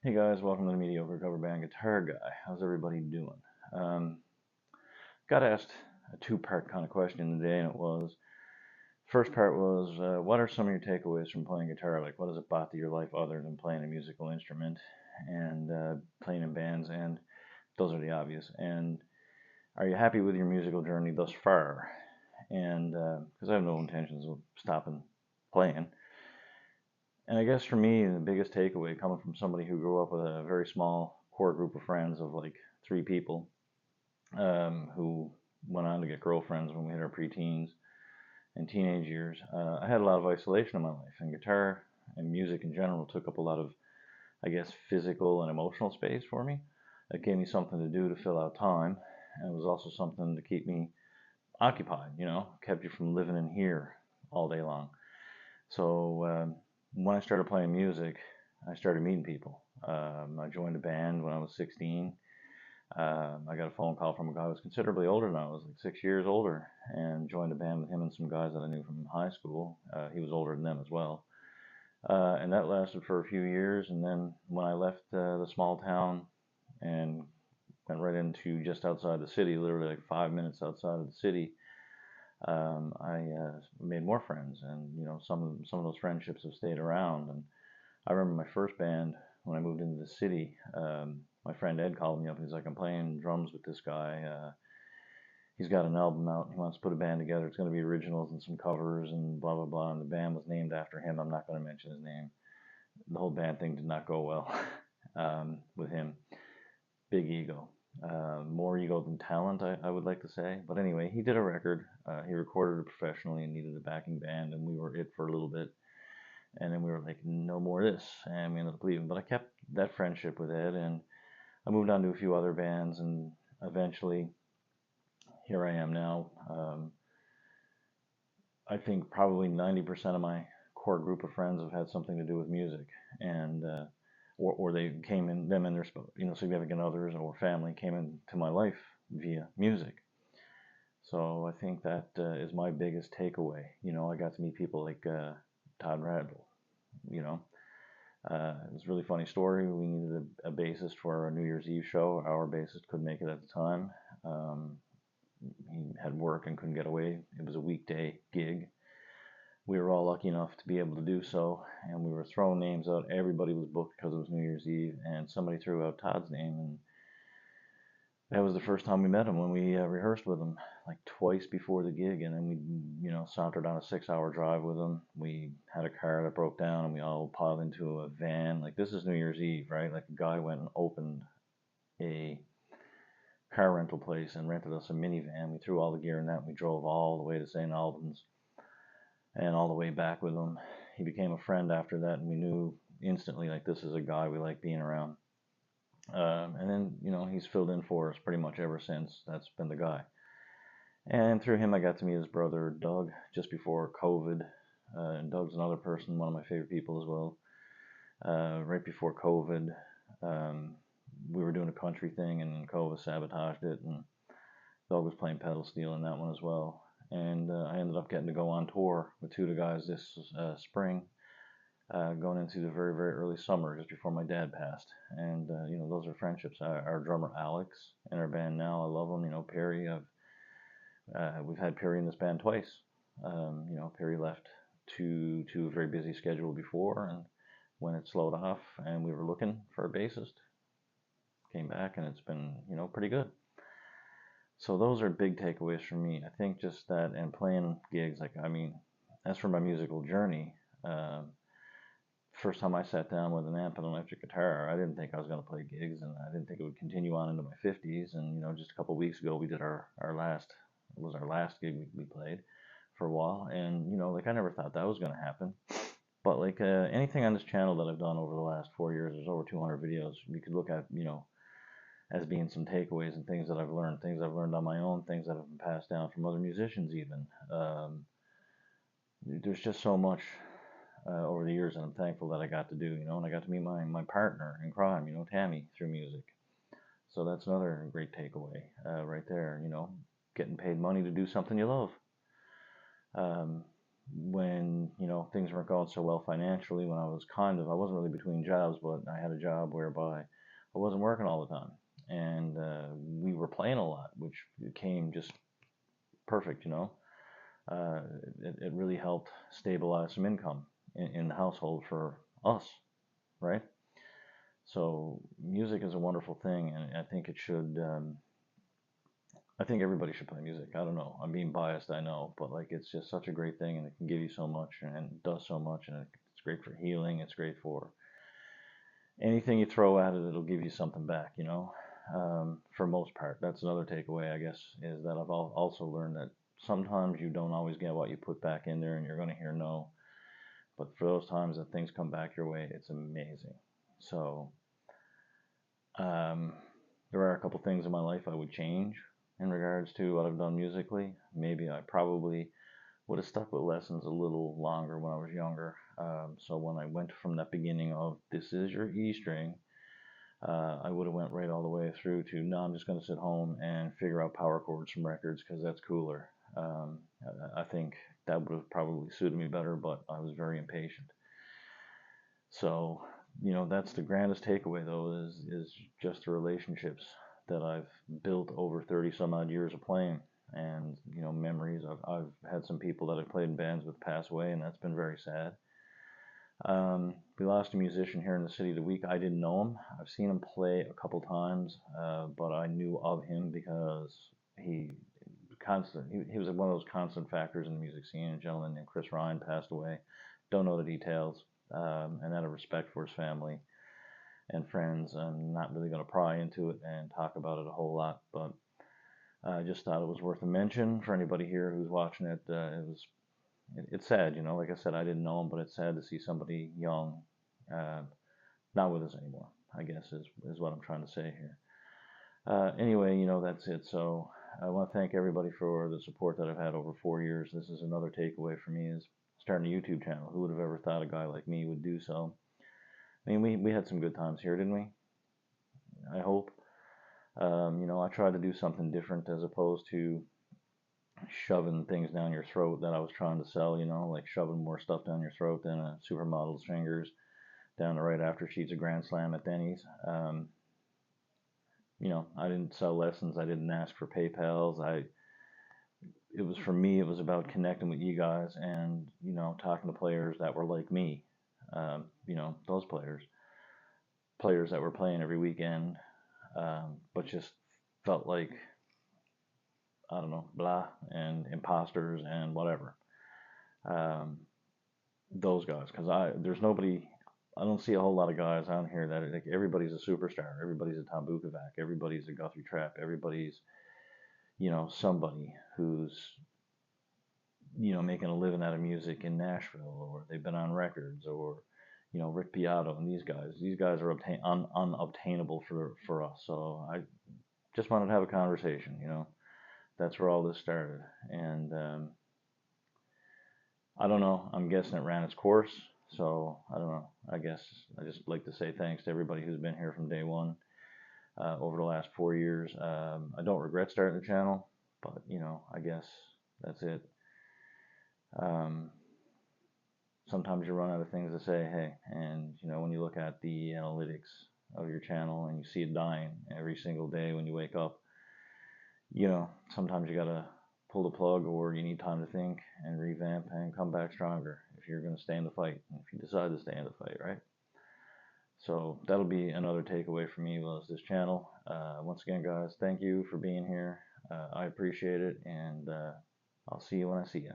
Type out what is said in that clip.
Hey guys, welcome to the Mediocre Cover Band Guitar Guy. How's everybody doing? Um, got asked a two-part kind of question today, and it was first part was what are some of your takeaways from playing guitar? Like, what has it brought to your life other than playing a musical instrument and playing in bands? And those are the obvious. And are you happy with your musical journey thus far? And because I have no intentions of stopping playing. And I guess for me, the biggest takeaway coming from somebody who grew up with a very small core group of friends of like three people, who went on to get girlfriends when we hit our preteens and teenage years, I had a lot of isolation in my life, and guitar and music in general took up a lot of, I guess, physical and emotional space for me. It gave me something to do to fill out time, and it was also something to keep me occupied, kept you from living in here all day long. So when I started playing music, I started meeting people. I joined a band when I was 16. I got a phone call from a guy who was considerably older than I was, like 6 years older, and joined a band with him and some guys that I knew from high school. He was older than them as well. And that lasted for a few years. And then when I left the small town and went right into just outside the city, literally like 5 minutes outside of the city, I made more friends, and some of those friendships have stayed around. And I remember my first band when I moved into the city. My friend Ed called me up. He's like, "I'm playing drums with this guy. He's got an album out. He wants to put a band together. It's going to be originals and some covers and blah blah blah." And the band was named after him. I'm not going to mention his name. The whole band thing did not go well with him. Big ego. More ego than talent, I would like to say. But anyway, he did a record. He recorded it professionally and needed a backing band, and we were it for a little bit. And then we were like, no more of this, and we ended up leaving. But I kept that friendship with Ed, and I moved on to a few other bands, and eventually, here I am now. I think probably 90% of my core group of friends have had something to do with music, and or they came in, them and their significant others or family came into my life via music. So I think that is my biggest takeaway. I got to meet people like Todd Radel. You know, it was a really funny story. We needed a bassist for our New Year's Eve show. Our bassist couldn't make it at the time. Um, he had work and couldn't get away. It was a weekday gig. We were all lucky enough to be able to do so, and we were throwing names out. Everybody was booked because it was New Year's Eve, and somebody threw out Todd's name, and that was the first time we met him when we rehearsed with him like twice before the gig, and then we, sauntered on a 6-hour drive with him. We had a car that broke down, and we all piled into a van. Like, this is New Year's Eve, right? Like, a guy went and opened a car rental place and rented us a minivan. We threw all the gear in that, and we drove all the way to St. Albans and all the way back with him. He became a friend after that, and we knew instantly, like, this is a guy we like being around. And then, he's filled in for us pretty much ever since. That's been the guy. And through him, I got to meet his brother, Doug, just before COVID. And Doug's another person, one of my favorite people as well. Right before COVID, um, we were doing a country thing, and COVID sabotaged it. And Doug was playing pedal steel in that one as well. And I ended up getting to go on tour with two of the guys this spring, going into the very, very early summer, just before my dad passed. And, those are friendships. Our drummer, Alex, in our band now, I love him. Perry, we've had Perry in this band twice. Perry left to a very busy schedule before, and when it slowed off and we were looking for a bassist, came back, and it's been, pretty good. So those are big takeaways for me. I think just that, and playing gigs, as for my musical journey, first time I sat down with an amp and an electric guitar, I didn't think I was going to play gigs, and I didn't think it would continue on into my 50s. And just a couple of weeks ago, we did our last, it was our last gig we played for a while, and I never thought that was going to happen. But like anything on this channel that I've done over the last 4 years, there's over 200 videos. You could look at, as being some takeaways and things that I've learned, things I've learned on my own, things that have been passed down from other musicians even. There's just so much over the years, and I'm thankful that I got to do, and I got to meet my partner in crime, Tammy, through music. So that's another great takeaway right there, getting paid money to do something you love. Um, when, things weren't going so well financially, when I wasn't really between jobs, but I had a job whereby I wasn't working all the time. And we were playing a lot, which became just perfect, uh, it really helped stabilize some income in the household for us, right? So music is a wonderful thing, and I think it should. I think everybody should play music. I don't know. I'm being biased, I know, but like it's just such a great thing, and it can give you so much, and it does so much, and it's great for healing. It's great for anything you throw at it. It'll give you something back, for most part. That's another takeaway, I guess, is that I've also learned that sometimes you don't always get what you put back in there, and you're going to hear no. But for those times that things come back your way, it's amazing. So um, there are a couple things in my life I would change in regards to what I've done musically. Maybe I probably would have stuck with lessons a little longer when I was younger. So when I went from that beginning of this is your E string, I would have went right all the way through to no, I'm just going to sit home and figure out power chords from records because that's cooler. I think that would have probably suited me better, but I was very impatient. So, that's the grandest takeaway though is just the relationships that I've built over 30 some odd years of playing, and memories. I've had some people that I've played in bands with pass away, and that's been very sad. We lost a musician here in the city the week. I didn't know him. I've seen him play a couple times, but I knew of him because he he was one of those constant factors in the music scene. A gentleman named Chris Ryan passed away. Don't know the details, and out of respect for his family and friends, I'm not really going to pry into it and talk about it a whole lot. But I just thought it was worth a mention for anybody here who's watching it. It's sad, Like I said, I didn't know him, but it's sad to see somebody young, uh, not with us anymore. I guess is what I'm trying to say here. Anyway, that's it. So I want to thank everybody for the support that I've had over 4 years. This is another takeaway for me is starting a YouTube channel. Who would have ever thought a guy like me would do so? I mean, we had some good times here, didn't we? I hope. I tried to do something different as opposed to shoving things down your throat that I was trying to sell, like shoving more stuff down your throat than a supermodel's fingers down the right after sheets of Grand Slam at Denny's. I didn't sell lessons. I didn't ask for PayPal's. It was for me. It was about connecting with you guys and talking to players that were like me. Those players that were playing every weekend, but just felt like I don't know, blah, and imposters and whatever. Um, those guys, because there's nobody. I don't see a whole lot of guys on here that like everybody's a superstar. Everybody's a Tom Bukovac. Everybody's a Guthrie Trapp. Everybody's somebody who's making a living out of music in Nashville, or they've been on records, or Rick Beato and these guys. These guys are unobtainable for us. So I just wanted to have a conversation. That's where all this started, and I don't know. I'm guessing it ran its course. So I don't know. I guess I just like to say thanks to everybody who's been here from day one over the last 4 years. I don't regret starting the channel, but I guess that's it. Um, Sometimes you run out of things to say, hey, and when you look at the analytics of your channel and you see it dying every single day when you wake up, sometimes you gotta pull the plug, or you need time to think and revamp and come back stronger if you're going to stay in the fight, if you decide to stay in the fight, right? So that'll be another takeaway for me was this channel. Once again, guys, thank you for being here. I appreciate it, and I'll see you when I see you.